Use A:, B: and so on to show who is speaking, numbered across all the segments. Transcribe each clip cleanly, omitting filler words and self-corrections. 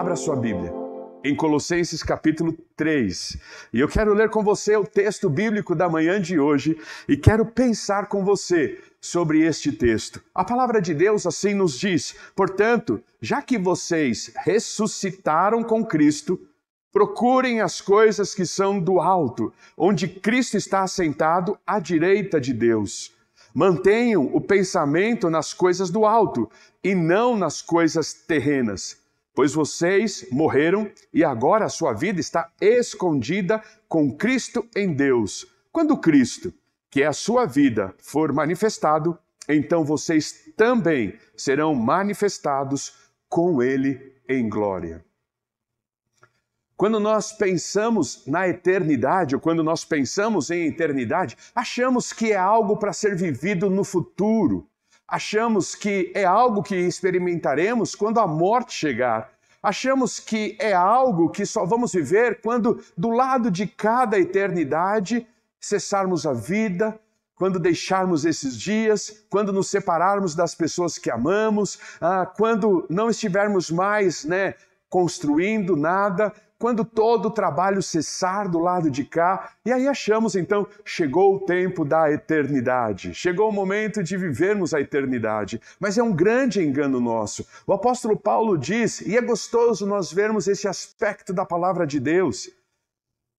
A: Abra sua Bíblia em Colossenses capítulo 3. E eu quero ler com você o texto bíblico da manhã de hoje e quero pensar com você sobre este texto. A palavra de Deus assim nos diz: portanto, já que vocês ressuscitaram com Cristo, procurem as coisas que são do alto, onde Cristo está assentado à direita de Deus. Mantenham o pensamento nas coisas do alto e não nas coisas terrenas, pois vocês morreram e agora a sua vida está escondida com Cristo em Deus. Quando Cristo, que é a sua vida, for manifestado, então vocês também serão manifestados com Ele em glória. Quando nós pensamos na eternidade, ou quando nós pensamos em eternidade, achamos que é algo para ser vivido no futuro. Achamos que é algo que experimentaremos quando a morte chegar. Achamos que é algo que só vamos viver quando, do lado de cada eternidade, cessarmos a vida, quando deixarmos esses dias, quando nos separarmos das pessoas que amamos, quando não estivermos mais, construindo nada, quando todo o trabalho cessar do lado de cá, e aí achamos então, chegou o tempo da eternidade, chegou o momento de vivermos a eternidade, mas é um grande engano nosso. O apóstolo Paulo diz, e é gostoso nós vermos esse aspecto da palavra de Deus,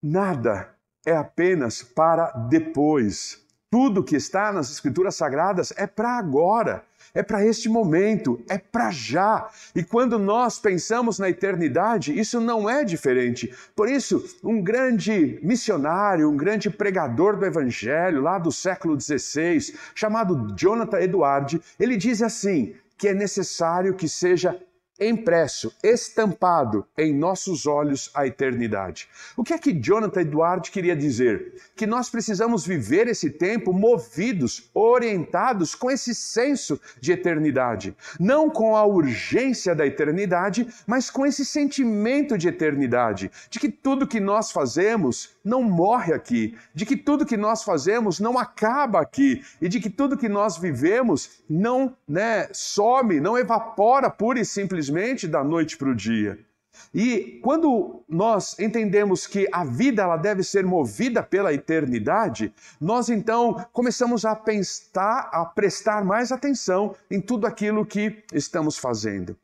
A: nada é apenas para depois. Tudo que está nas Escrituras Sagradas é para agora, é para este momento, é para já. E quando nós pensamos na eternidade, isso não é diferente. Por isso, um grande missionário, um grande pregador do Evangelho, lá do século XVI, chamado Jonathan Edwards, ele diz assim, que é necessário que seja impresso, estampado em nossos olhos a eternidade. O que é que Jonathan Edwards queria dizer? Que nós precisamos viver esse tempo movidos, orientados com esse senso de eternidade. Não com a urgência da eternidade, mas com esse sentimento de eternidade. De que tudo que nós fazemos não morre aqui. De que tudo que nós fazemos não acaba aqui. E de que tudo que nós vivemos não some, não evapora pura e simplesmente da noite para o dia. E quando nós entendemos que a vida ela deve ser movida pela eternidade, nós então começamos a pensar, a prestar mais atenção em tudo aquilo que estamos fazendo.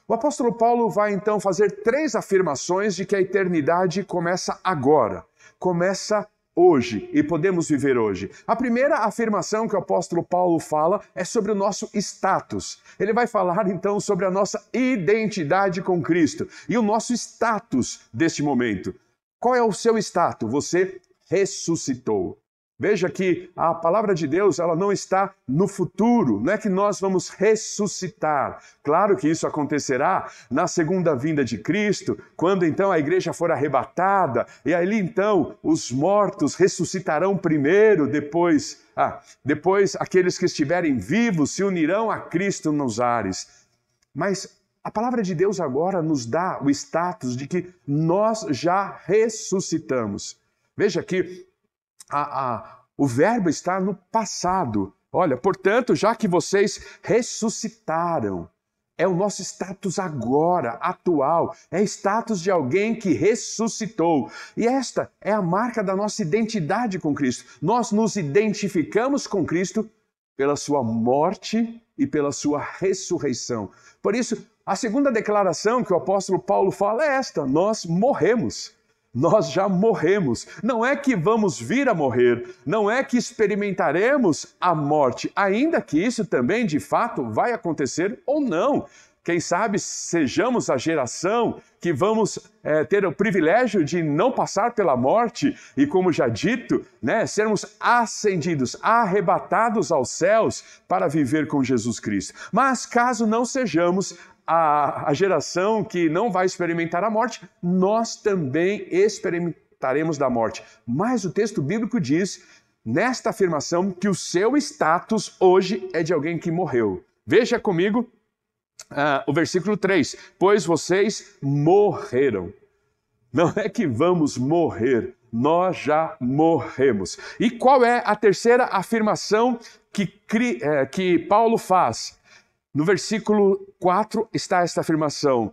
A: O apóstolo Paulo vai então fazer 3 afirmações de que a eternidade começa agora, começa hoje e podemos viver hoje. A primeira afirmação que o apóstolo Paulo fala é sobre o nosso status. Ele vai falar então sobre a nossa identidade com Cristo e o nosso status deste momento. Qual é o seu status? Você ressuscitou. Veja que a palavra de Deus ela não está no futuro, não é que nós vamos ressuscitar. Claro que isso acontecerá na segunda vinda de Cristo, quando então a igreja for arrebatada, e ali então os mortos ressuscitarão primeiro, depois aqueles que estiverem vivos se unirão a Cristo nos ares. Mas a palavra de Deus agora nos dá o status de que nós já ressuscitamos. Veja que o verbo está no passado. Olha, portanto, já que vocês ressuscitaram, é o nosso status agora, atual, é status de alguém que ressuscitou. E esta é a marca da nossa identidade com Cristo. Nós nos identificamos com Cristo pela sua morte e pela sua ressurreição. Por isso, a segunda declaração que o apóstolo Paulo fala é esta: nós morremos. Nós já morremos. Não é que vamos vir a morrer, não é que experimentaremos a morte, ainda que isso também de fato vai acontecer ou não. Quem sabe sejamos a geração que vamos ter o privilégio de não passar pela morte e, como já dito, sermos ascendidos, arrebatados aos céus para viver com Jesus Cristo. Mas caso não sejamos a geração que não vai experimentar a morte, nós também experimentaremos da morte. Mas o texto bíblico diz, nesta afirmação, que o seu status hoje é de alguém que morreu. Veja comigo o versículo 3. Pois vocês morreram. Não é que vamos morrer, nós já morremos. E qual é a terceira afirmação que Paulo faz? No versículo 4 está esta afirmação: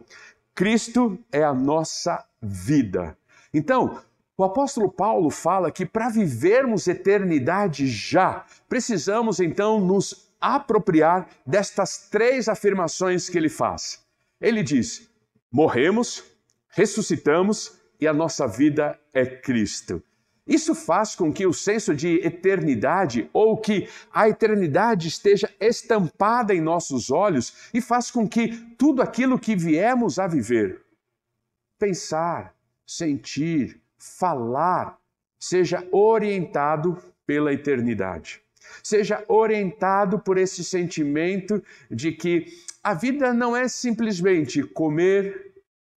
A: Cristo é a nossa vida. Então, o apóstolo Paulo fala que para vivermos eternidade já, precisamos então nos apropriar destas 3 afirmações que ele faz. Ele diz: morremos, ressuscitamos e a nossa vida é Cristo. Isso faz com que o senso de eternidade, ou que a eternidade esteja estampada em nossos olhos, e faz com que tudo aquilo que viemos a viver, pensar, sentir, falar, seja orientado pela eternidade. Seja orientado por esse sentimento de que a vida não é simplesmente comer,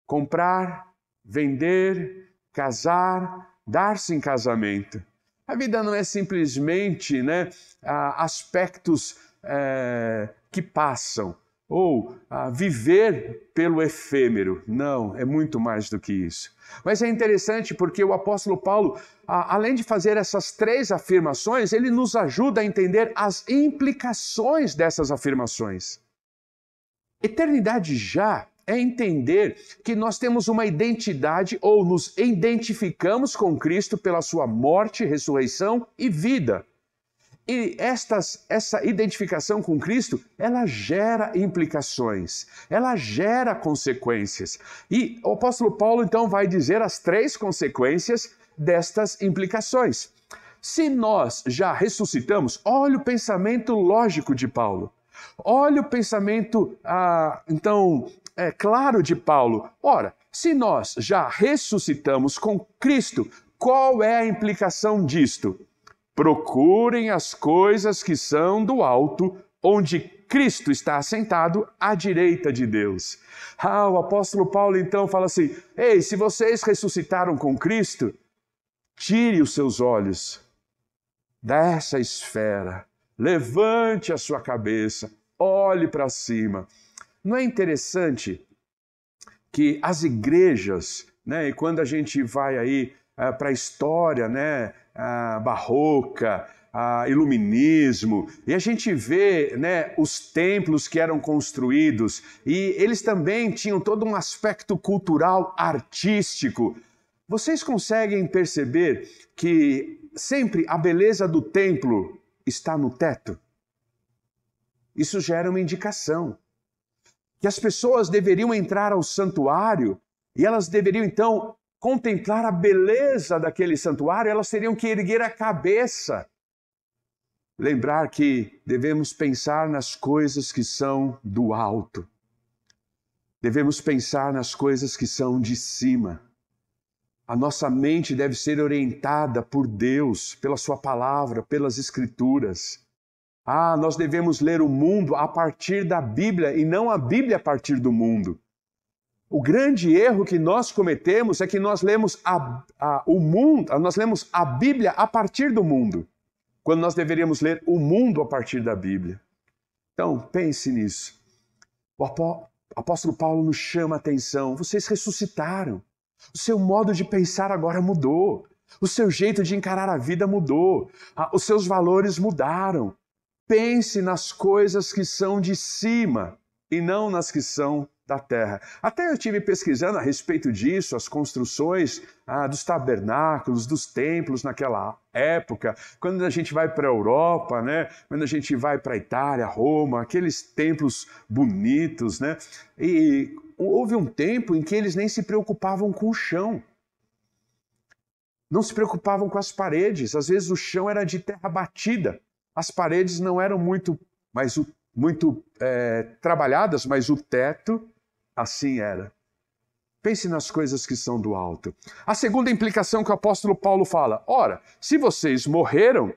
A: comprar, vender, casar, dar-se em casamento. A vida não é simplesmente aspectos que passam, ou viver pelo efêmero. Não, é muito mais do que isso. Mas é interessante porque o apóstolo Paulo, além de fazer essas 3 afirmações, ele nos ajuda a entender as implicações dessas afirmações. Eternidade já é entender que nós temos uma identidade, ou nos identificamos com Cristo pela sua morte, ressurreição e vida. E essa identificação com Cristo, ela gera implicações, ela gera consequências. E o apóstolo Paulo, então, vai dizer as 3 consequências destas implicações. Se nós já ressuscitamos, olha o pensamento lógico de Paulo. Olha o pensamento, claro de Paulo. Ora, se nós já ressuscitamos com Cristo, qual é a implicação disto? Procurem as coisas que são do alto, onde Cristo está assentado à direita de Deus. O apóstolo Paulo então fala assim: ei, se vocês ressuscitaram com Cristo, tire os seus olhos dessa esfera, levante a sua cabeça, olhe para cima. Não é interessante que as igrejas, e quando a gente vai aí para a história, barroca, iluminismo, e a gente vê os templos que eram construídos, e eles também tinham todo um aspecto cultural, artístico. Vocês conseguem perceber que sempre a beleza do templo está no teto? Isso gera uma indicação que as pessoas deveriam entrar ao santuário e elas deveriam então contemplar a beleza daquele santuário, elas teriam que erguer a cabeça. Lembrar que devemos pensar nas coisas que são do alto. Devemos pensar nas coisas que são de cima. A nossa mente deve ser orientada por Deus, pela sua palavra, pelas Escrituras. Nós devemos ler o mundo a partir da Bíblia e não a Bíblia a partir do mundo. O grande erro que nós cometemos é que nós lemos nós lemos a Bíblia a partir do mundo, quando nós deveríamos ler o mundo a partir da Bíblia. Então, pense nisso. O apóstolo Paulo nos chama a atenção. Vocês ressuscitaram. O seu modo de pensar agora mudou. O seu jeito de encarar a vida mudou. Os seus valores mudaram. Pense nas coisas que são de cima e não nas que são da terra. Até eu estive pesquisando a respeito disso, as construções dos tabernáculos, dos templos naquela época, quando a gente vai para a Europa, quando a gente vai para a Itália, Roma, aqueles templos bonitos, e houve um tempo em que eles nem se preocupavam com o chão. Não se preocupavam com as paredes, às vezes o chão era de terra batida. As paredes não eram muito trabalhadas, mas o teto assim era. Pense nas coisas que são do alto. A segunda implicação que o apóstolo Paulo fala: ora, se vocês morreram,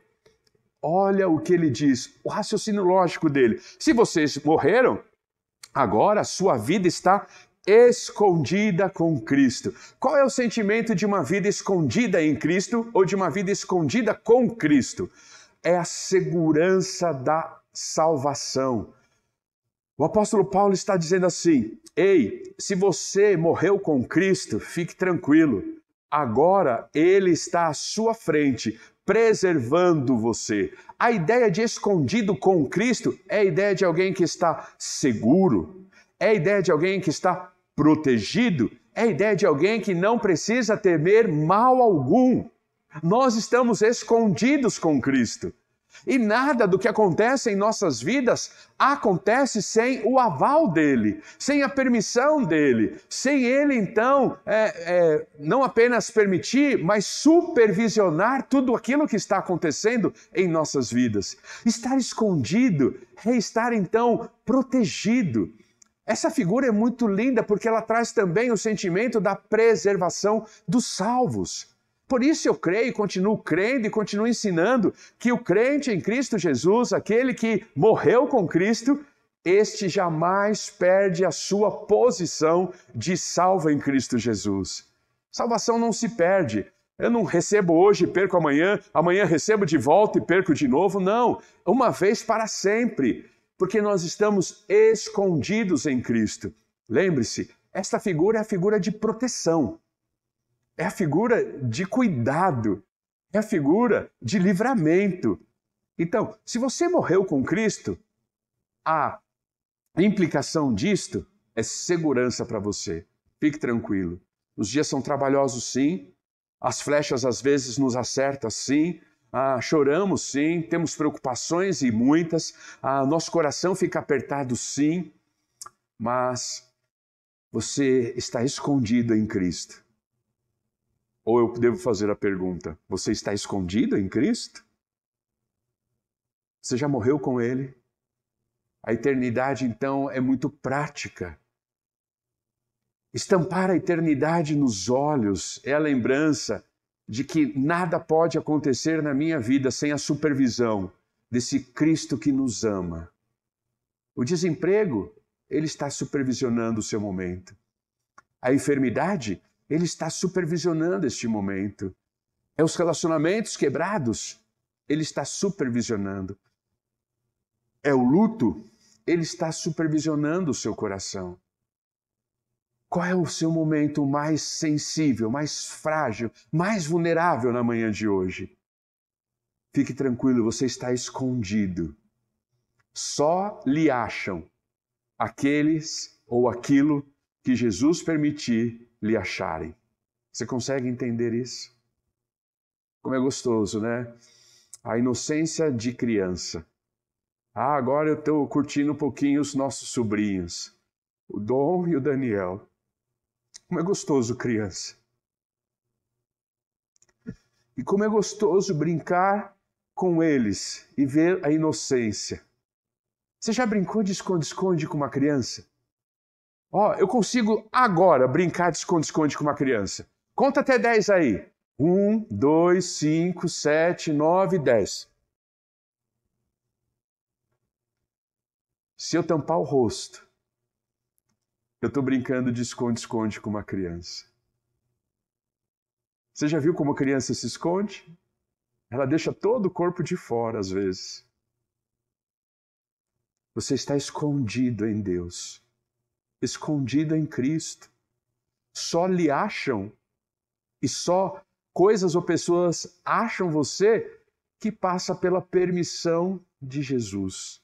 A: olha o que ele diz, o raciocínio lógico dele. Se vocês morreram, agora a sua vida está escondida com Cristo. Qual é o sentimento de uma vida escondida em Cristo ou de uma vida escondida com Cristo? É a segurança da salvação. O apóstolo Paulo está dizendo assim: ei, se você morreu com Cristo, fique tranquilo. Agora Ele está à sua frente, preservando você. A ideia de escondido com Cristo é a ideia de alguém que está seguro, é a ideia de alguém que está Protegido é a ideia de alguém que não precisa temer mal algum. Nós estamos escondidos com Cristo. E nada do que acontece em nossas vidas acontece sem o aval dele, sem a permissão dele, sem ele então não apenas permitir, mas supervisionar tudo aquilo que está acontecendo em nossas vidas. Estar escondido é estar então protegido. Essa figura é muito linda porque ela traz também o sentimento da preservação dos salvos. Por isso eu creio, continuo crendo e continuo ensinando que o crente em Cristo Jesus, aquele que morreu com Cristo, este jamais perde a sua posição de salvo em Cristo Jesus. Salvação não se perde. Eu não recebo hoje e perco amanhã, amanhã recebo de volta e perco de novo. Não, uma vez para sempre, porque nós estamos escondidos em Cristo. Lembre-se, esta figura é a figura de proteção. É a figura de cuidado, é a figura de livramento. Então, se você morreu com Cristo, a implicação disto é segurança para você. Fique tranquilo. Os dias são trabalhosos, sim. As flechas às vezes nos acertam, sim. Choramos, sim. Temos preocupações e muitas. Nosso coração fica apertado, sim. Mas você está escondido em Cristo. Ou eu devo fazer a pergunta, você está escondido em Cristo? Você já morreu com Ele? A eternidade, então, é muito prática. Estampar a eternidade nos olhos é a lembrança de que nada pode acontecer na minha vida sem a supervisão desse Cristo que nos ama. O desemprego, Ele está supervisionando o seu momento. A enfermidade, Ele está supervisionando este momento. É os relacionamentos quebrados, Ele está supervisionando. É o luto, Ele está supervisionando o seu coração. Qual é o seu momento mais sensível, mais frágil, mais vulnerável na manhã de hoje? Fique tranquilo, você está escondido. Só lhe acham aqueles ou aquilo que Jesus permitir lhe acharem. Você consegue entender isso? Como é gostoso, né? A inocência de criança. Agora eu estou curtindo um pouquinho os nossos sobrinhos, o Dom e o Daniel. Como é gostoso, criança. E como é gostoso brincar com eles e ver a inocência. Você já brincou de esconde-esconde com uma criança? Eu consigo agora brincar de esconde-esconde com uma criança. Conta até 10 aí. 1, 2, 5, 7, 9, 10. Se eu tampar o rosto, eu estou brincando de esconde-esconde com uma criança. Você já viu como a criança se esconde? Ela deixa todo o corpo de fora, às vezes. Você está escondido em Deus. Escondido em Cristo. Só lhe acham e só coisas ou pessoas acham você que passa pela permissão de Jesus.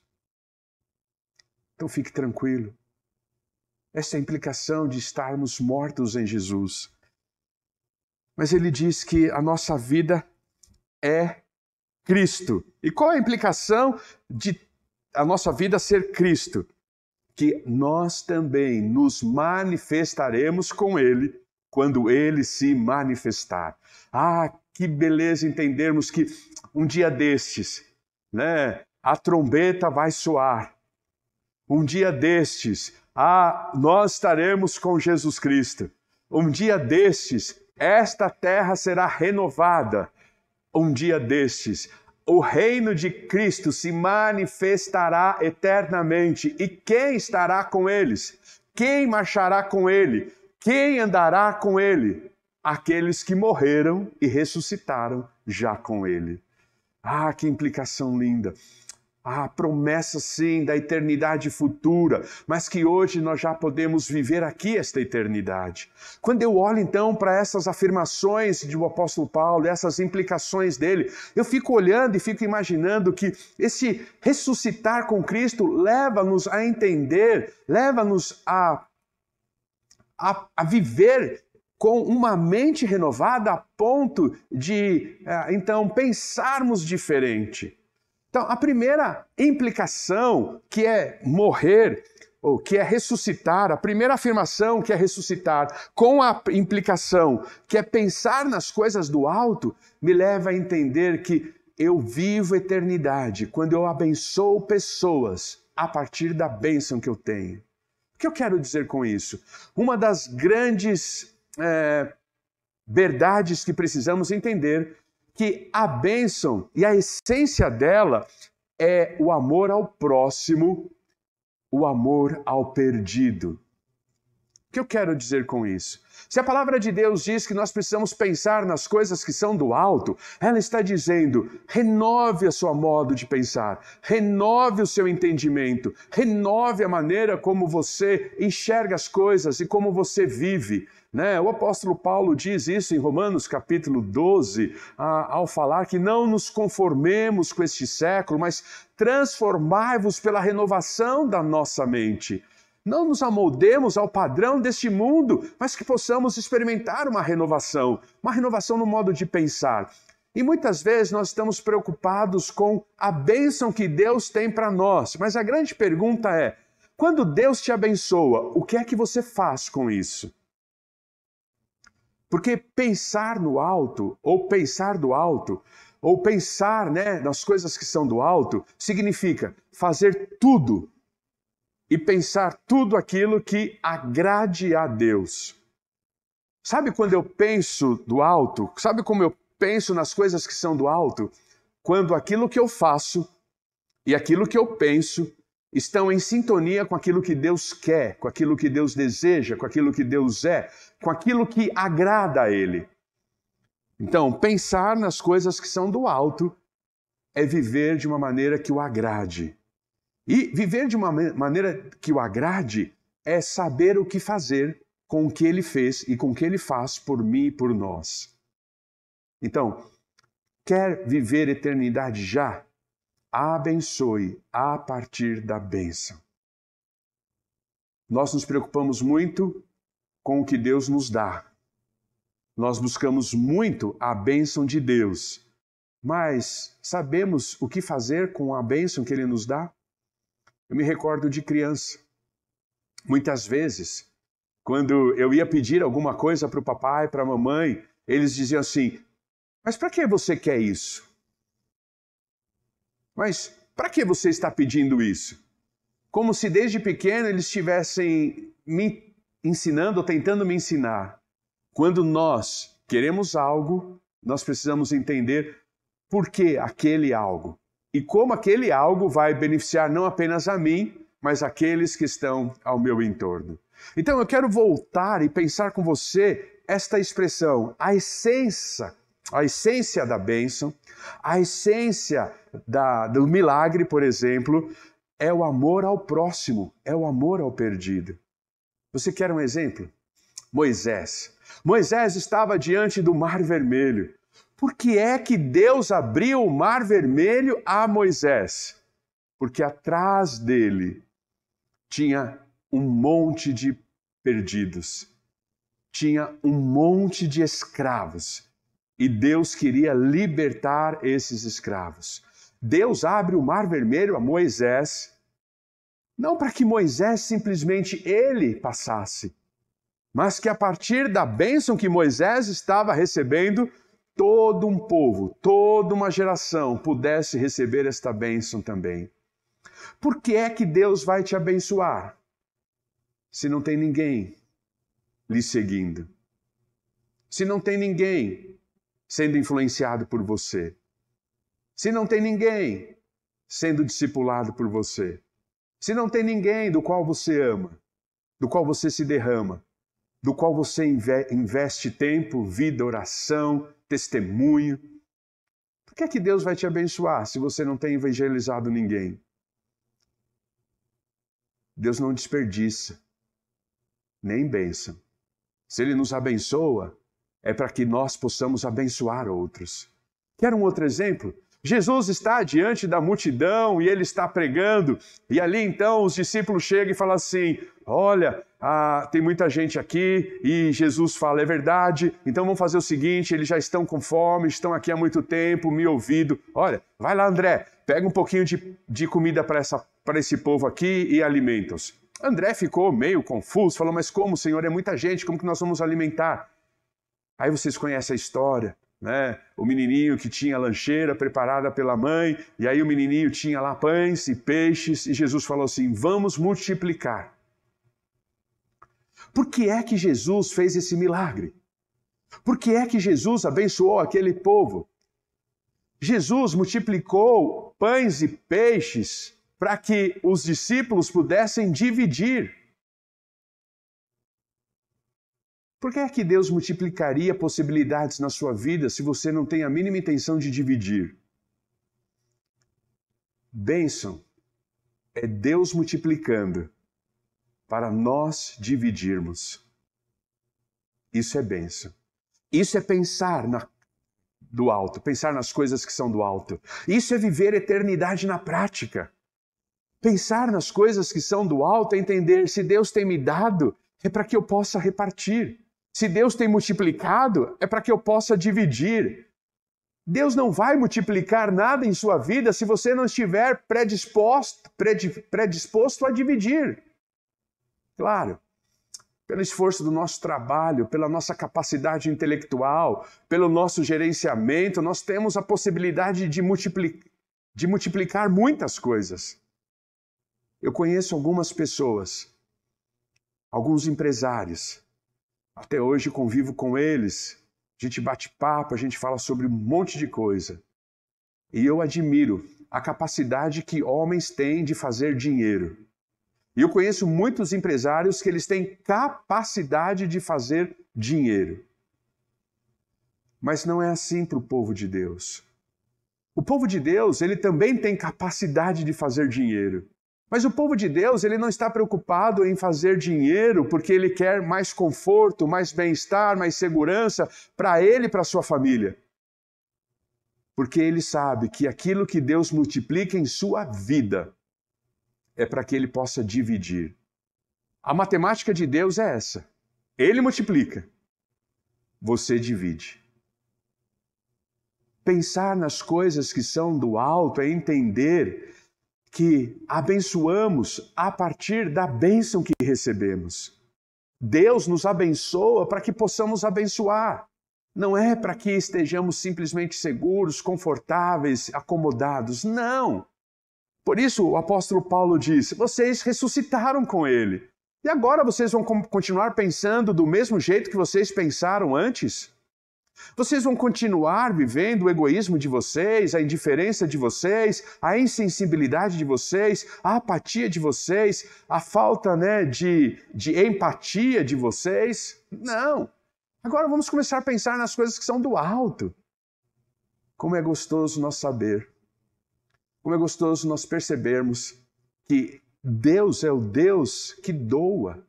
A: Então fique tranquilo. Essa é a implicação de estarmos mortos em Jesus. Mas ele diz que a nossa vida é Cristo. E qual é a implicação de a nossa vida ser Cristo? Que nós também nos manifestaremos com Ele quando Ele se manifestar. Que beleza entendermos que um dia destes, né, a trombeta vai soar. Um dia destes, nós estaremos com Jesus Cristo. Um dia destes, esta terra será renovada. Um dia destes, o reino de Cristo se manifestará eternamente. E quem estará com eles? Quem marchará com Ele? Quem andará com Ele? Aqueles que morreram e ressuscitaram já com Ele. Que implicação linda! A promessa, sim, da eternidade futura, mas que hoje nós já podemos viver aqui esta eternidade. Quando eu olho, então, para essas afirmações do apóstolo Paulo, essas implicações dele, eu fico olhando e fico imaginando que esse ressuscitar com Cristo leva-nos a entender, leva-nos a a viver com uma mente renovada a ponto de, então, pensarmos diferente. Então, a primeira implicação, que é morrer, ou que é ressuscitar, a primeira afirmação, que é ressuscitar, com a implicação, que é pensar nas coisas do alto, me leva a entender que eu vivo eternidade quando eu abençoo pessoas a partir da bênção que eu tenho. O que eu quero dizer com isso? Uma das grandes verdades que precisamos entender que a bênção e a essência dela é o amor ao próximo, o amor ao perdido. O que eu quero dizer com isso? Se a palavra de Deus diz que nós precisamos pensar nas coisas que são do alto, ela está dizendo, renove o seu modo de pensar, renove o seu entendimento, renove a maneira como você enxerga as coisas e como você vive. O apóstolo Paulo diz isso em Romanos capítulo 12, ao falar que não nos conformemos com este século, mas transformai-vos pela renovação da nossa mente. Não nos amoldemos ao padrão deste mundo, mas que possamos experimentar uma renovação no modo de pensar. E muitas vezes nós estamos preocupados com a bênção que Deus tem para nós, mas a grande pergunta é, quando Deus te abençoa, o que é que você faz com isso? Porque pensar no alto, ou pensar do alto, ou pensar nas coisas que são do alto, significa fazer tudo e pensar tudo aquilo que agrade a Deus. Sabe quando eu penso do alto? Sabe como eu penso nas coisas que são do alto? Quando aquilo que eu faço e aquilo que eu penso estão em sintonia com aquilo que Deus quer, com aquilo que Deus deseja, com aquilo que Deus é, com aquilo que agrada a Ele. Então, pensar nas coisas que são do alto é viver de uma maneira que o agrade. E viver de uma maneira que o agrade é saber o que fazer com o que Ele fez e com o que Ele faz por mim e por nós. Então, quer viver eternidade já? Abençoe a partir da bênção. Nós nos preocupamos muito com o que Deus nos dá. Nós buscamos muito a bênção de Deus. Mas sabemos o que fazer com a bênção que Ele nos dá? Eu me recordo de criança. Muitas vezes, quando eu ia pedir alguma coisa para o papai, para a mamãe, eles diziam assim, mas para que você quer isso? Mas para que você está pedindo isso? Como se desde pequeno eles estivessem me ensinando ou tentando me ensinar. Quando nós queremos algo, nós precisamos entender por que aquele algo. E como aquele algo vai beneficiar não apenas a mim, mas aqueles que estão ao meu entorno. Então eu quero voltar e pensar com você esta expressão, a essência da bênção, a essência do milagre, por exemplo, é o amor ao próximo, é o amor ao perdido. Você quer um exemplo? Moisés. Moisés estava diante do Mar Vermelho. Por que é que Deus abriu o Mar Vermelho a Moisés? Porque atrás dele tinha um monte de perdidos, tinha um monte de escravos. E Deus queria libertar esses escravos. Deus abre o Mar Vermelho a Moisés, não para que Moisés simplesmente ele passasse, mas que a partir da bênção que Moisés estava recebendo, todo um povo, toda uma geração pudesse receber esta bênção também. Por que é que Deus vai te abençoar se não tem ninguém lhe seguindo? Se não tem ninguém sendo influenciado por você? Se não tem ninguém sendo discipulado por você? Se não tem ninguém do qual você ama, do qual você se derrama, do qual você investe tempo, vida, oração, testemunho, por que é que Deus vai te abençoar se você não tem evangelizado ninguém? Deus não desperdiça nem bênção. Se Ele nos abençoa, é para que nós possamos abençoar outros. Quer um outro exemplo? Jesus está diante da multidão e ele está pregando, e ali então os discípulos chegam e falam assim: olha, tem muita gente aqui, e Jesus fala, é verdade, então vamos fazer o seguinte, eles já estão com fome, estão aqui há muito tempo, me ouvindo. Olha, vai lá, André, pega um pouquinho de comida para esse povo aqui e alimenta-os. André ficou meio confuso, falou, mas como, Senhor, é muita gente, como que nós vamos alimentar? Aí vocês conhecem a história, né? O menininho que tinha a lancheira preparada pela mãe, e aí o menininho tinha lá pães e peixes, e Jesus falou assim, vamos multiplicar. Por que é que Jesus fez esse milagre? Por que é que Jesus abençoou aquele povo? Jesus multiplicou pães e peixes para que os discípulos pudessem dividir. Por que é que Deus multiplicaria possibilidades na sua vida se você não tem a mínima intenção de dividir? Bênção é Deus multiplicando para nós dividirmos. Isso é bênção. Isso é pensar do alto, pensar nas coisas que são do alto. Isso é viver eternidade na prática. Pensar nas coisas que são do alto é entender, se Deus tem me dado, é para que eu possa repartir. Se Deus tem multiplicado, é para que eu possa dividir. Deus não vai multiplicar nada em sua vida se você não estiver predisposto a dividir. Claro, pelo esforço do nosso trabalho, pela nossa capacidade intelectual, pelo nosso gerenciamento, nós temos a possibilidade de multiplicar muitas coisas. Eu conheço algumas pessoas, alguns empresários, até hoje convivo com eles, a gente bate papo, a gente fala sobre um monte de coisa. E eu admiro a capacidade que homens têm de fazer dinheiro. E eu conheço muitos empresários que eles têm capacidade de fazer dinheiro. Mas não é assim para o povo de Deus. O povo de Deus, ele também tem capacidade de fazer dinheiro. Mas o povo de Deus, ele não está preocupado em fazer dinheiro porque ele quer mais conforto, mais bem-estar, mais segurança para ele e para a sua família. Porque ele sabe que aquilo que Deus multiplica em sua vida é para que ele possa dividir. A matemática de Deus é essa. Ele multiplica, você divide. Pensar nas coisas que são do alto é entender que abençoamos a partir da bênção que recebemos. Deus nos abençoa para que possamos abençoar. Não é para que estejamos simplesmente seguros, confortáveis, acomodados. Não! Por isso o apóstolo Paulo diz, vocês ressuscitaram com ele. E agora vocês vão continuar pensando do mesmo jeito que vocês pensaram antes? Vocês vão continuar vivendo o egoísmo de vocês, a indiferença de vocês, a insensibilidade de vocês, a apatia de vocês, a falta, de empatia de vocês? Não! Agora vamos começar a pensar nas coisas que são do alto. Como é gostoso nós saber, como é gostoso nós percebermos que Deus é o Deus que doa.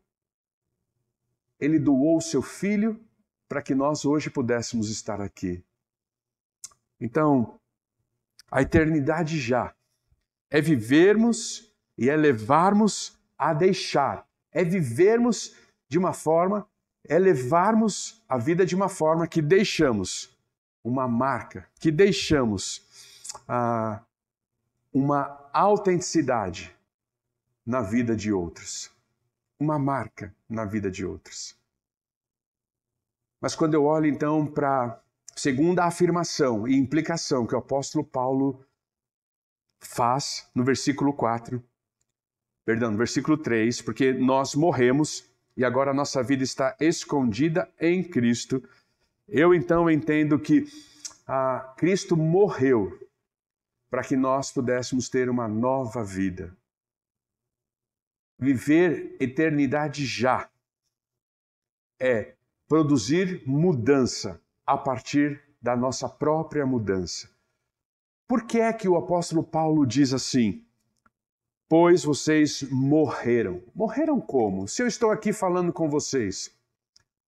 A: Ele doou o seu Filho para que nós hoje pudéssemos estar aqui. Então, a eternidade já é vivermos e é levarmos a deixar. É vivermos de uma forma, é levarmos a vida de uma forma que deixamos uma marca, que deixamos uma autenticidade na vida de outros. Uma marca na vida de outros. Mas quando eu olho então para a segunda afirmação e implicação que o apóstolo Paulo faz no versículo 3, porque nós morremos e agora a nossa vida está escondida em Cristo, eu então entendo que Cristo morreu para que nós pudéssemos ter uma nova vida. Viver eternidade já é produzir mudança a partir da nossa própria mudança. Por que é que o apóstolo Paulo diz assim? Pois vocês morreram. Morreram como? Se eu estou aqui falando com vocês.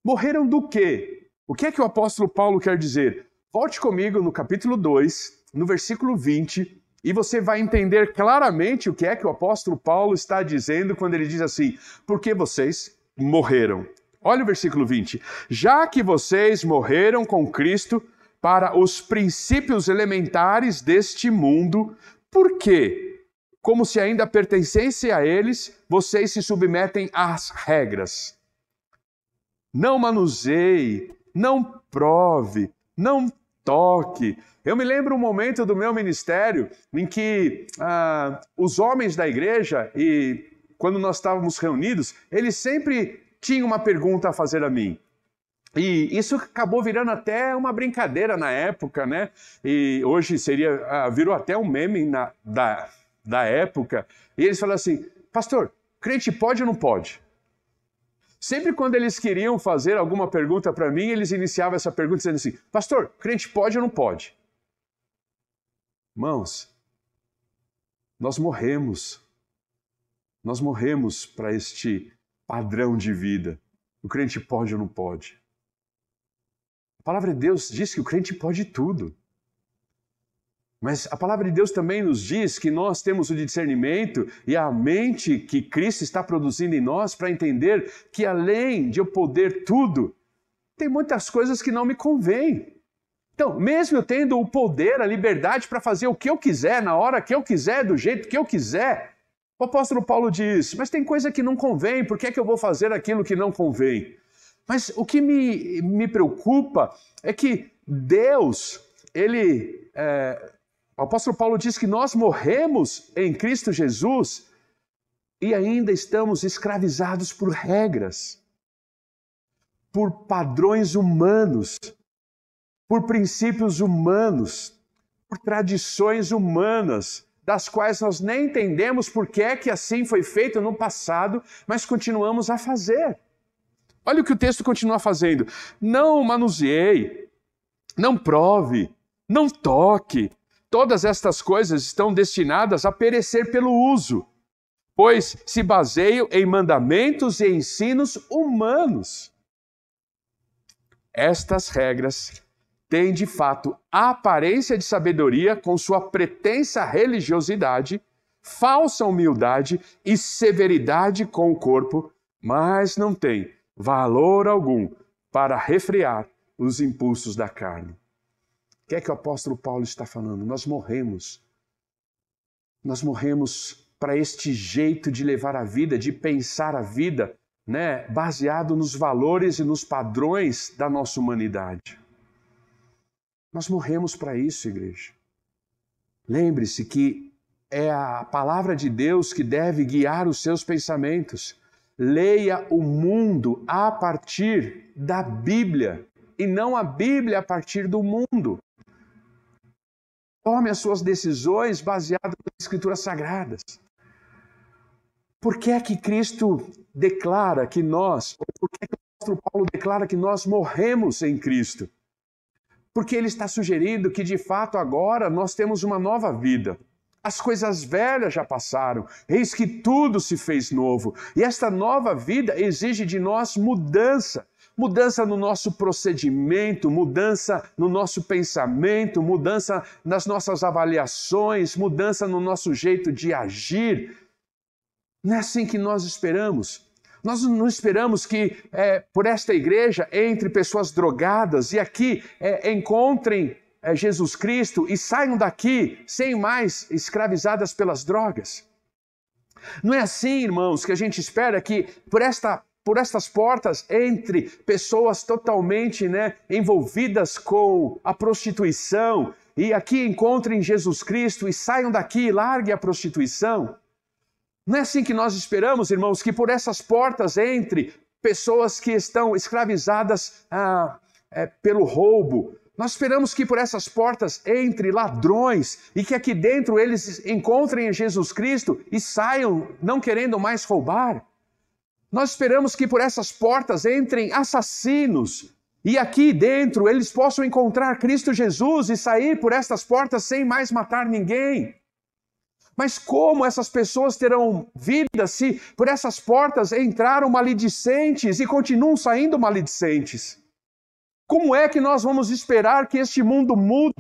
A: Morreram do quê? O que é que o apóstolo Paulo quer dizer? Volte comigo no capítulo 2 no versículo 20, e você vai entender claramente o que é que o apóstolo Paulo está dizendo quando ele diz assim: porque vocês morreram. Olha o versículo 20. Já que vocês morreram com Cristo para os princípios elementares deste mundo, por quê? Como se ainda pertencessem a eles, vocês se submetem às regras. Não manuseie, não prove, não toque. Eu me lembro um momento do meu ministério em que os homens da igreja, e quando nós estávamos reunidos, eles sempre tinham uma pergunta a fazer a mim. E isso acabou virando até uma brincadeira na época, né? E hoje virou até um meme da época. E eles falaram assim: pastor, crente pode ou não pode? Sempre quando eles queriam fazer alguma pergunta para mim, eles iniciavam essa pergunta dizendo assim: pastor, crente pode ou não pode? Irmãos, nós morremos para este padrão de vida. O crente pode ou não pode? A palavra de Deus diz que o crente pode tudo. Mas a palavra de Deus também nos diz que nós temos o discernimento e a mente que Cristo está produzindo em nós para entender que além de eu poder tudo, tem muitas coisas que não me convêm. Então, mesmo eu tendo o poder, a liberdade para fazer o que eu quiser, na hora que eu quiser, do jeito que eu quiser, o apóstolo Paulo diz: mas tem coisa que não convém, por que é que eu vou fazer aquilo que não convém? Mas o que me preocupa é que Deus, o apóstolo Paulo diz que nós morremos em Cristo Jesus e ainda estamos escravizados por regras, por padrões humanos, por princípios humanos, por tradições humanas, das quais nós nem entendemos por que é que assim foi feito no passado, mas continuamos a fazer. Olha o que o texto continua fazendo: não manuseie, não prove, não toque. Todas estas coisas estão destinadas a perecer pelo uso, pois se baseiam em mandamentos e ensinos humanos. Estas regras têm, de fato, a aparência de sabedoria com sua pretensa religiosidade, falsa humildade e severidade com o corpo, mas não têm valor algum para refrear os impulsos da carne. O que é que o apóstolo Paulo está falando? Nós morremos para este jeito de levar a vida, de pensar a vida, né, baseado nos valores e nos padrões da nossa humanidade. Nós morremos para isso, igreja. Lembre-se que é a palavra de Deus que deve guiar os seus pensamentos. Leia o mundo a partir da Bíblia e não a Bíblia a partir do mundo. Tome as suas decisões baseadas nas Escrituras Sagradas. Por que é que Cristo declara que por que o apóstolo Paulo declara que nós morremos em Cristo? Porque ele está sugerindo que, de fato, agora nós temos uma nova vida. As coisas velhas já passaram, eis que tudo se fez novo. E esta nova vida exige de nós mudança. Mudança no nosso procedimento, mudança no nosso pensamento, mudança nas nossas avaliações, mudança no nosso jeito de agir. Não é assim que nós esperamos. Nós não esperamos que por esta igreja entre pessoas drogadas e aqui encontrem Jesus Cristo e saiam daqui sem mais escravizadas pelas drogas. Não é assim, irmãos, que a gente espera que por estas portas entre pessoas totalmente envolvidas com a prostituição e aqui encontrem Jesus Cristo e saiam daqui e larguem a prostituição. Não é assim que nós esperamos, irmãos, que por essas portas entre pessoas que estão escravizadas pelo roubo. Nós esperamos que por essas portas entre ladrões e que aqui dentro eles encontrem Jesus Cristo e saiam não querendo mais roubar. Nós esperamos que por essas portas entrem assassinos e aqui dentro eles possam encontrar Cristo Jesus e sair por estas portas sem mais matar ninguém. Mas como essas pessoas terão vida se por essas portas entraram maledicentes e continuam saindo maledicentes? Como é que nós vamos esperar que este mundo mude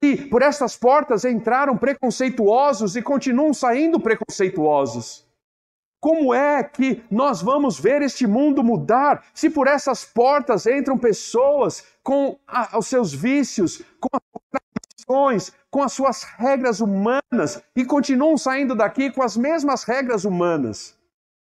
A: E por estas portas entraram preconceituosos e continuam saindo preconceituosos. Como é que nós vamos ver este mundo mudar se por essas portas entram pessoas com os seus vícios, com as suas tradições, com as suas regras humanas e continuam saindo daqui com as mesmas regras humanas?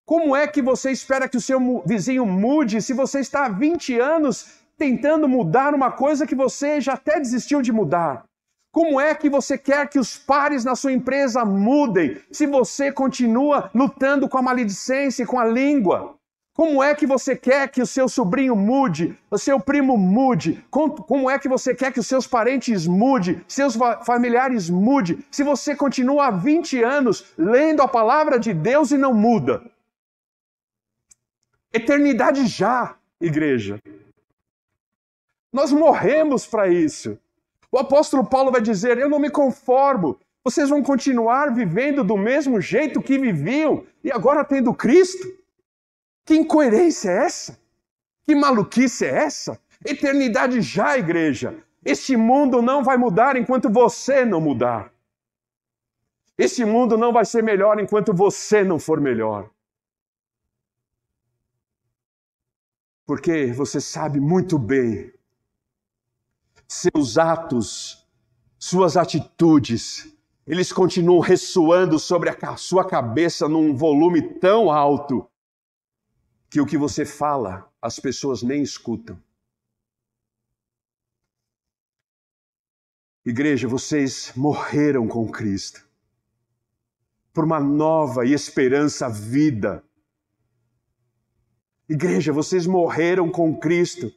A: Como é que você espera que o seu vizinho mude se você está há 20 anos tentando mudar uma coisa que você já até desistiu de mudar? Como é que você quer que os pares na sua empresa mudem se você continua lutando com a maledicência e com a língua? Como é que você quer que o seu sobrinho mude, o seu primo mude? Como é que você quer que os seus parentes mudem, seus familiares mudem, se você continua há 20 anos lendo a palavra de Deus e não muda? Eternidade já, igreja. Nós morremos para isso. O apóstolo Paulo vai dizer, eu não me conformo. Vocês vão continuar vivendo do mesmo jeito que viviam e agora tendo Cristo? Que incoerência é essa? Que maluquice é essa? Eternidade já, igreja. Este mundo não vai mudar enquanto você não mudar. Este mundo não vai ser melhor enquanto você não for melhor. Porque você sabe muito bem, seus atos, suas atitudes, eles continuam ressoando sobre a sua cabeça num volume tão alto que o que você fala, as pessoas nem escutam. Igreja, vocês morreram com Cristo por uma nova e esperança vida. Igreja, vocês morreram com Cristo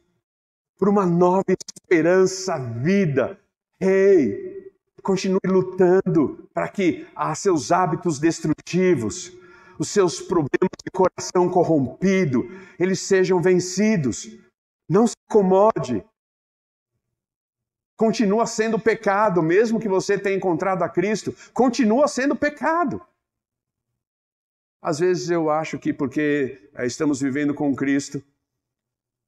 A: por uma nova esperança vida. Ei, continue lutando para que seus hábitos destrutivos, os seus problemas de coração corrompido, eles sejam vencidos. Não se acomode. Continua sendo pecado, mesmo que você tenha encontrado a Cristo, continua sendo pecado. Às vezes eu acho que porque estamos vivendo com Cristo,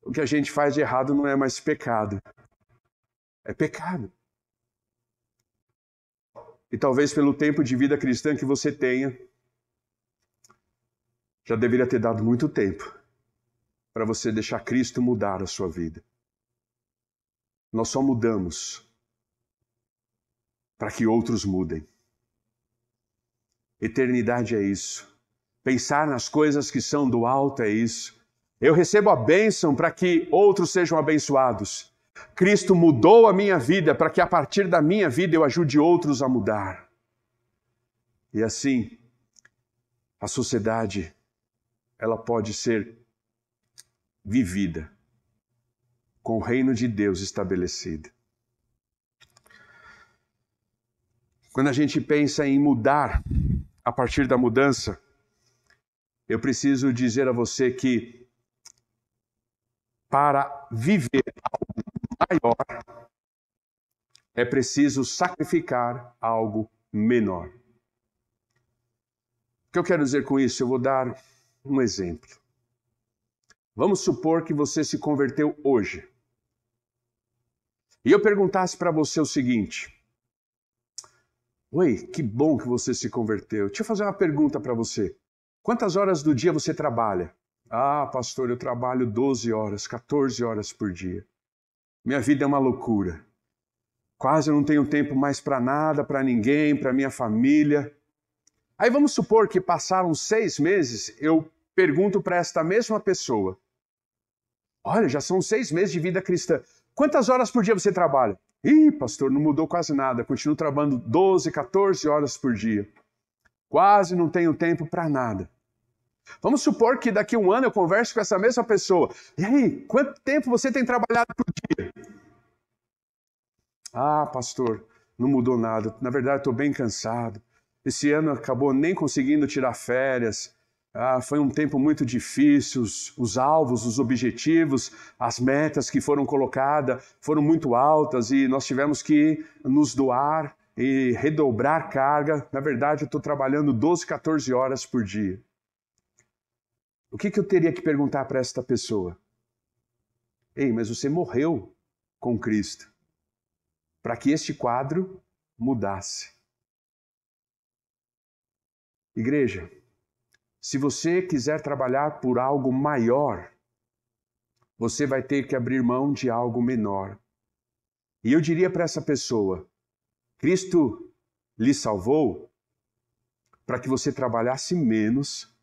A: o que a gente faz de errado não é mais pecado. É pecado. E talvez pelo tempo de vida cristã que você tenha, já deveria ter dado muito tempo para você deixar Cristo mudar a sua vida. Nós só mudamos para que outros mudem. Eternidade é isso. Pensar nas coisas que são do alto é isso. Eu recebo a bênção para que outros sejam abençoados. Cristo mudou a minha vida para que a partir da minha vida eu ajude outros a mudar. E assim, a sociedade, ela pode ser vivida com o reino de Deus estabelecido. Quando a gente pensa em mudar a partir da mudança, eu preciso dizer a você que para viver algo maior, é preciso sacrificar algo menor. O que eu quero dizer com isso? Eu vou dar um exemplo. Vamos supor que você se converteu hoje. E eu perguntasse para você o seguinte: oi, que bom que você se converteu. Deixa eu fazer uma pergunta para você. Quantas horas do dia você trabalha? Ah, pastor, eu trabalho 12 horas, 14 horas por dia. Minha vida é uma loucura. Quase eu não tenho tempo mais para nada, para ninguém, para minha família. Aí vamos supor que passaram 6 meses, eu pergunto para esta mesma pessoa: olha, já são 6 meses de vida cristã. Quantas horas por dia você trabalha? Ih, pastor, não mudou quase nada. Continuo trabalhando 12, 14 horas por dia. Quase não tenho tempo para nada. Vamos supor que daqui a um ano eu converso com essa mesma pessoa. E aí, quanto tempo você tem trabalhado por dia? Ah, pastor, não mudou nada. Na verdade, estou bem cansado. Esse ano acabou nem conseguindo tirar férias. Foi um tempo muito difícil. Os alvos, os objetivos, as metas que foram colocadas foram muito altas e nós tivemos que nos doar e redobrar carga. Na verdade, eu estou trabalhando 12, 14 horas por dia. O que eu teria que perguntar para esta pessoa? Ei, mas você morreu com Cristo. para que este quadro mudasse. Igreja, se você quiser trabalhar por algo maior, você vai ter que abrir mão de algo menor. E eu diria para essa pessoa, Cristo lhe salvou para que você trabalhasse menos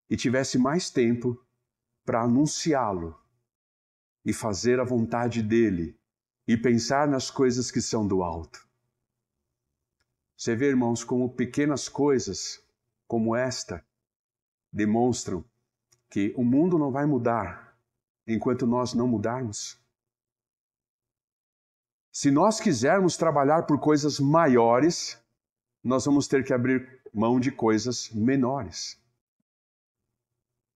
A: e tivesse mais tempo para anunciá-lo e fazer a vontade dele e pensar nas coisas que são do alto. Você vê, irmãos, como pequenas coisas como esta demonstram que o mundo não vai mudar enquanto nós não mudarmos. Se nós quisermos trabalhar por coisas maiores, nós vamos ter que abrir mão de coisas menores.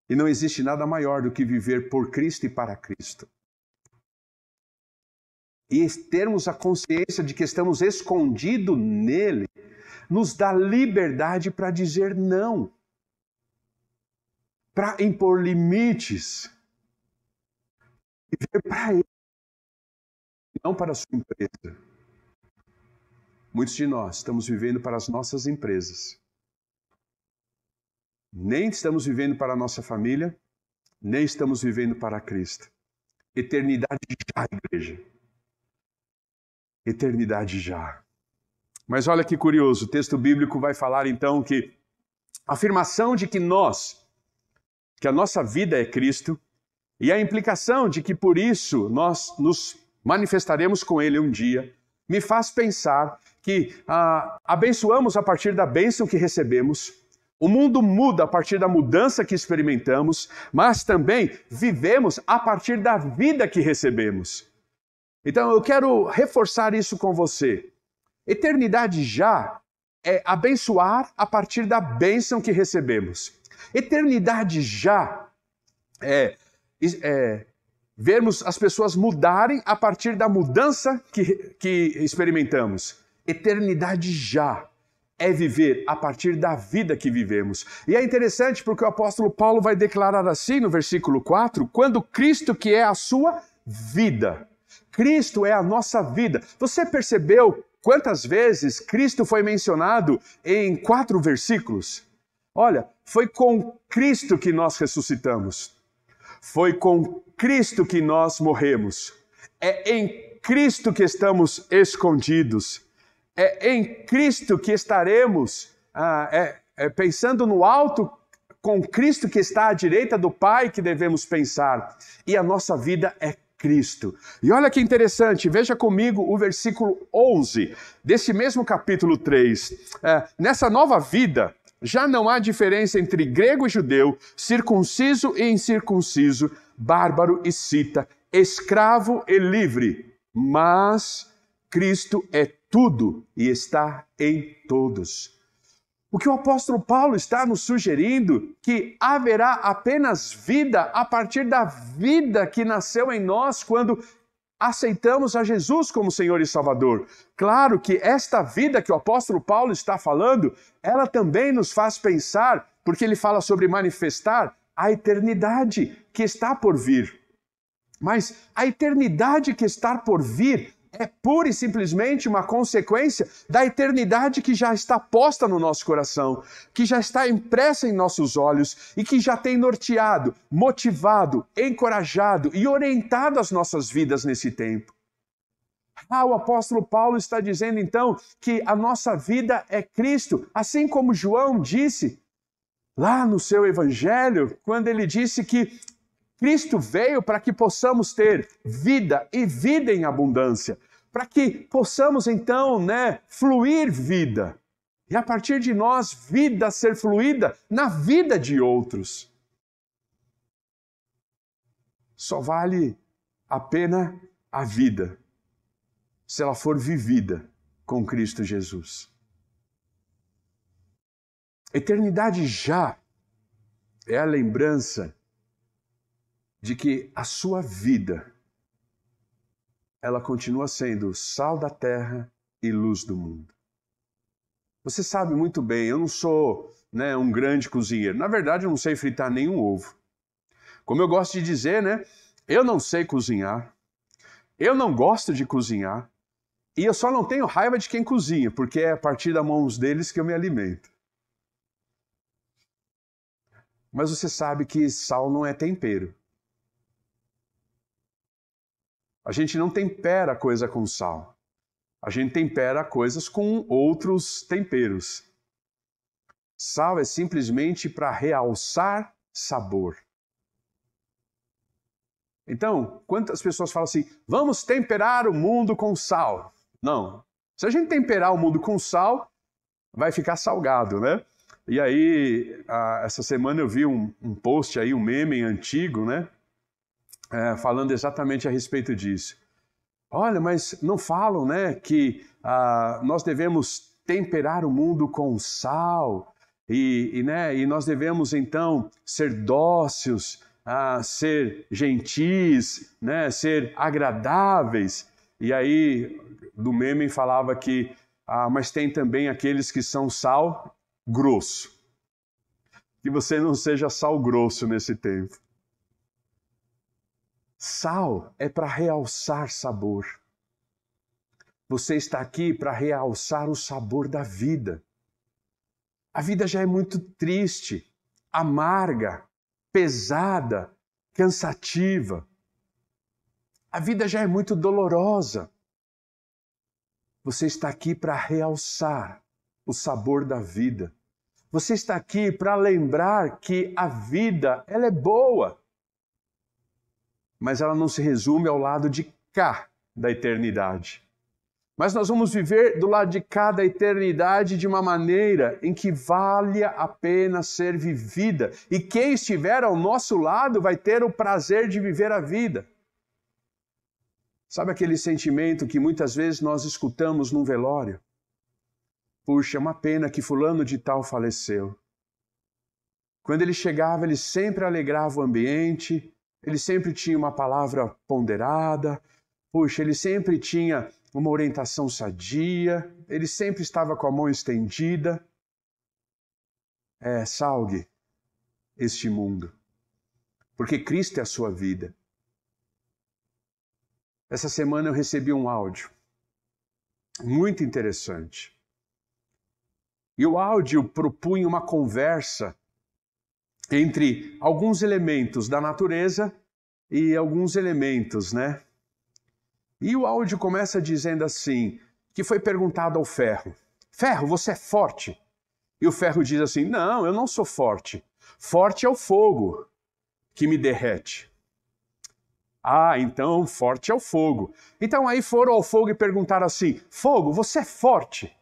A: E não existe nada maior do que viver por Cristo e para Cristo. E termos a consciência de que estamos escondidos nele, nos dá liberdade para dizer não, para impor limites, viver para ele, não para a sua empresa. Muitos de nós estamos vivendo para as nossas empresas. Nem estamos vivendo para a nossa família, nem estamos vivendo para Cristo. Eternidade já, igreja. Eternidade já. Mas olha que curioso, o texto bíblico vai falar então que a afirmação de que a nossa vida é Cristo, e a implicação de que por isso nós nos manifestaremos com Ele um dia, me faz pensar que abençoamos a partir da bênção que recebemos, o mundo muda a partir da mudança que experimentamos, mas também vivemos a partir da vida que recebemos. Então eu quero reforçar isso com você. Eternidade já é abençoar a partir da bênção que recebemos. Eternidade já é vermos as pessoas mudarem a partir da mudança que experimentamos. Eternidade já é viver a partir da vida que vivemos. E é interessante porque o apóstolo Paulo vai declarar assim no versículo 4, quando Cristo que é a sua vida. Cristo é a nossa vida. Você percebeu quantas vezes Cristo foi mencionado em 4 versículos? Olha, foi com Cristo que nós ressuscitamos. Foi com Cristo que nós morremos. É em Cristo que estamos escondidos. É em Cristo que estaremos pensando no alto, com Cristo que está à direita do Pai que devemos pensar. E a nossa vida é Cristo. E olha que interessante, veja comigo o versículo 11 desse mesmo capítulo 3. Nessa nova vida, já não há diferença entre grego e judeu, circunciso e incircunciso, bárbaro e cita, escravo e livre, mas Cristo é tudo e está em todos. O que o apóstolo Paulo está nos sugerindo que haverá apenas vida a partir da vida que nasceu em nós quando aceitamos a Jesus como Senhor e Salvador. Claro que esta vida que o apóstolo Paulo está falando, ela também nos faz pensar, porque ele fala sobre manifestar a eternidade que está por vir. Mas a eternidade que está por vir é pura e simplesmente uma consequência da eternidade que já está posta no nosso coração, que já está impressa em nossos olhos e que já tem norteado, motivado, encorajado e orientado as nossas vidas nesse tempo. O apóstolo Paulo está dizendo então que a nossa vida é Cristo, assim como João disse lá no seu evangelho, quando ele disse que Cristo veio para que possamos ter vida e vida em abundância, para que possamos então, fluir vida. E a partir de nós, vida ser fluída na vida de outros. Só vale a pena a vida se ela for vivida com Cristo Jesus. Eternidade já é a lembrança de que a sua vida, ela continua sendo sal da terra e luz do mundo. Você sabe muito bem, eu não sou um grande cozinheiro. Na verdade, eu não sei fritar nenhum ovo. Como eu gosto de dizer, eu não sei cozinhar. Eu não gosto de cozinhar. E eu só não tenho raiva de quem cozinha, porque é a partir das mãos deles que eu me alimento. Mas você sabe que sal não é tempero. A gente não tempera coisa com sal. A gente tempera coisas com outros temperos. Sal é simplesmente para realçar sabor. Então, quantas pessoas falam assim, vamos temperar o mundo com sal? Não. Se a gente temperar o mundo com sal, vai ficar salgado, né? E aí, essa semana eu vi um post aí, um meme antigo, né? Falando exatamente a respeito disso. Olha, mas não falam, né, que nós devemos temperar o mundo com sal e nós devemos, então, ser dóceis, ser gentis, né, ser agradáveis. E aí, do meme falava que, mas tem também aqueles que são sal grosso. Que você não seja sal grosso nesse tempo. Sal é para realçar sabor. Você está aqui para realçar o sabor da vida. A vida já é muito triste, amarga, pesada, cansativa. A vida já é muito dolorosa. Você está aqui para realçar o sabor da vida. Você está aqui para lembrar que a vida, ela é boa. Mas ela não se resume ao lado de cá da eternidade. Mas nós vamos viver do lado de cá da eternidade de uma maneira em que valha a pena ser vivida. E quem estiver ao nosso lado vai ter o prazer de viver a vida. Sabe aquele sentimento que muitas vezes nós escutamos num velório? Puxa, é uma pena que fulano de tal faleceu. Quando ele chegava, ele sempre alegrava o ambiente, ele sempre tinha uma palavra ponderada, puxa, ele sempre tinha uma orientação sadia, ele sempre estava com a mão estendida. Salgue este mundo, porque Cristo é a sua vida. Essa semana eu recebi um áudio muito interessante. E o áudio propunha uma conversa entre alguns elementos da natureza e alguns elementos, né? E o áudio começa dizendo assim, que foi perguntado ao ferro, ferro, você é forte? E o ferro diz assim, não, eu não sou forte. Forte é o fogo que me derrete. Então forte é o fogo. Então aí foram ao fogo e perguntaram assim, fogo, você é forte?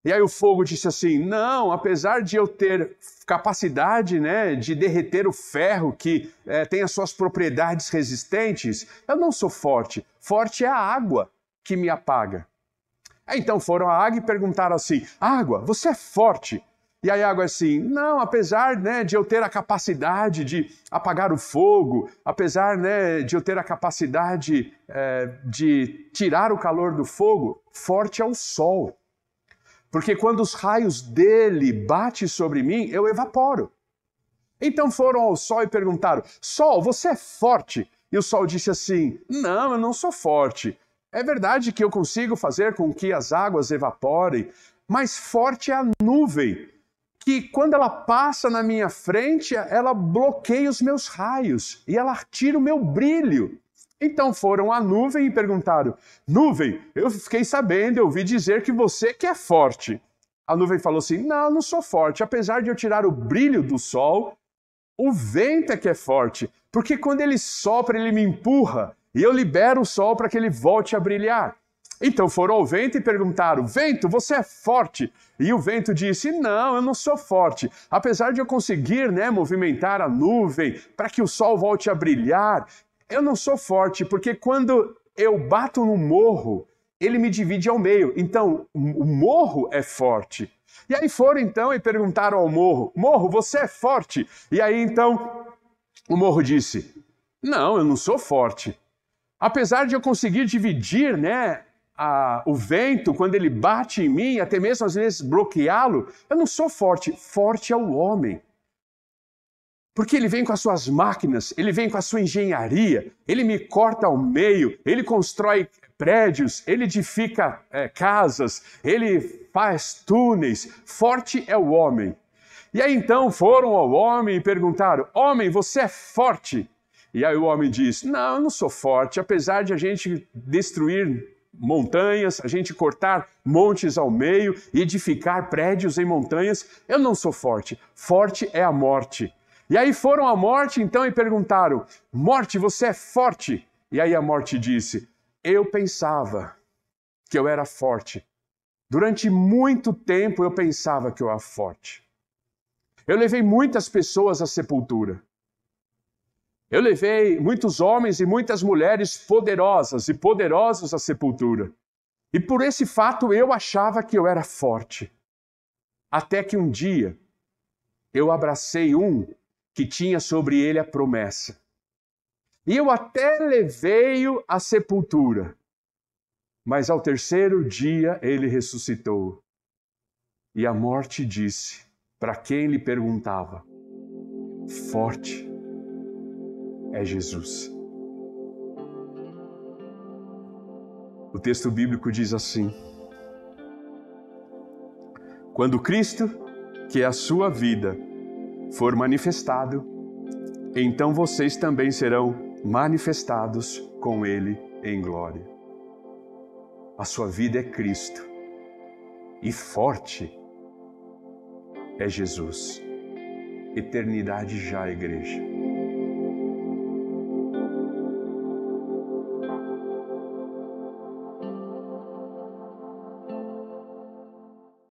A: E aí o fogo disse assim, não, apesar de eu ter capacidade, né, de derreter o ferro que tem as suas propriedades resistentes, eu não sou forte. Forte é a água que me apaga. Então foram à água e perguntaram assim, água, você é forte? E aí a água assim, não, apesar, né, de eu ter a capacidade de apagar o fogo, apesar, né, de eu ter a capacidade de tirar o calor do fogo, forte é o sol. Porque quando os raios dele batem sobre mim, eu evaporo. Então foram ao sol e perguntaram, Sol, você é forte? E o sol disse assim, não, eu não sou forte. É verdade que eu consigo fazer com que as águas evaporem, mas forte é a nuvem, que quando ela passa na minha frente, ela bloqueia os meus raios e ela tira o meu brilho. Então foram à nuvem e perguntaram, nuvem, eu fiquei sabendo, eu ouvi dizer que você que é forte. A nuvem falou assim, não, eu não sou forte, apesar de eu tirar o brilho do sol, o vento é que é forte, porque quando ele sopra, ele me empurra e eu libero o sol para que ele volte a brilhar. Então foram ao vento e perguntaram, vento, você é forte? E o vento disse, não, eu não sou forte. Apesar de eu conseguir, né, movimentar a nuvem para que o sol volte a brilhar, eu não sou forte, porque quando eu bato no morro, ele me divide ao meio. Então, o morro é forte. E aí foram então e perguntaram ao morro, morro, você é forte? E aí então o morro disse, não, eu não sou forte. Apesar de eu conseguir dividir, né, o vento, quando ele bate em mim, até mesmo às vezes bloqueá-lo, eu não sou forte. Forte é o homem. Porque ele vem com as suas máquinas, ele vem com a sua engenharia, ele me corta ao meio, ele constrói prédios, ele edifica casas, ele faz túneis. Forte é o homem. E aí então foram ao homem e perguntaram: homem, você é forte? E aí o homem diz: não, eu não sou forte, apesar de a gente destruir montanhas, a gente cortar montes ao meio, edificar prédios em montanhas, eu não sou forte. Forte é a morte. E aí foram à morte então e perguntaram: morte, você é forte? E aí a morte disse: eu pensava que eu era forte. Durante muito tempo eu pensava que eu era forte. Eu levei muitas pessoas à sepultura. Eu levei muitos homens e muitas mulheres poderosas e poderosos à sepultura. E por esse fato eu achava que eu era forte. Até que um dia eu abracei um que tinha sobre ele a promessa. E eu até levei-o à sepultura. Mas ao terceiro dia ele ressuscitou. E a morte disse para quem lhe perguntava: forte é Jesus. O texto bíblico diz assim: quando Cristo, que é a sua vida, for manifestado, então vocês também serão manifestados com Ele em glória. A sua vida é Cristo e forte é Jesus. Eternidade já, igreja.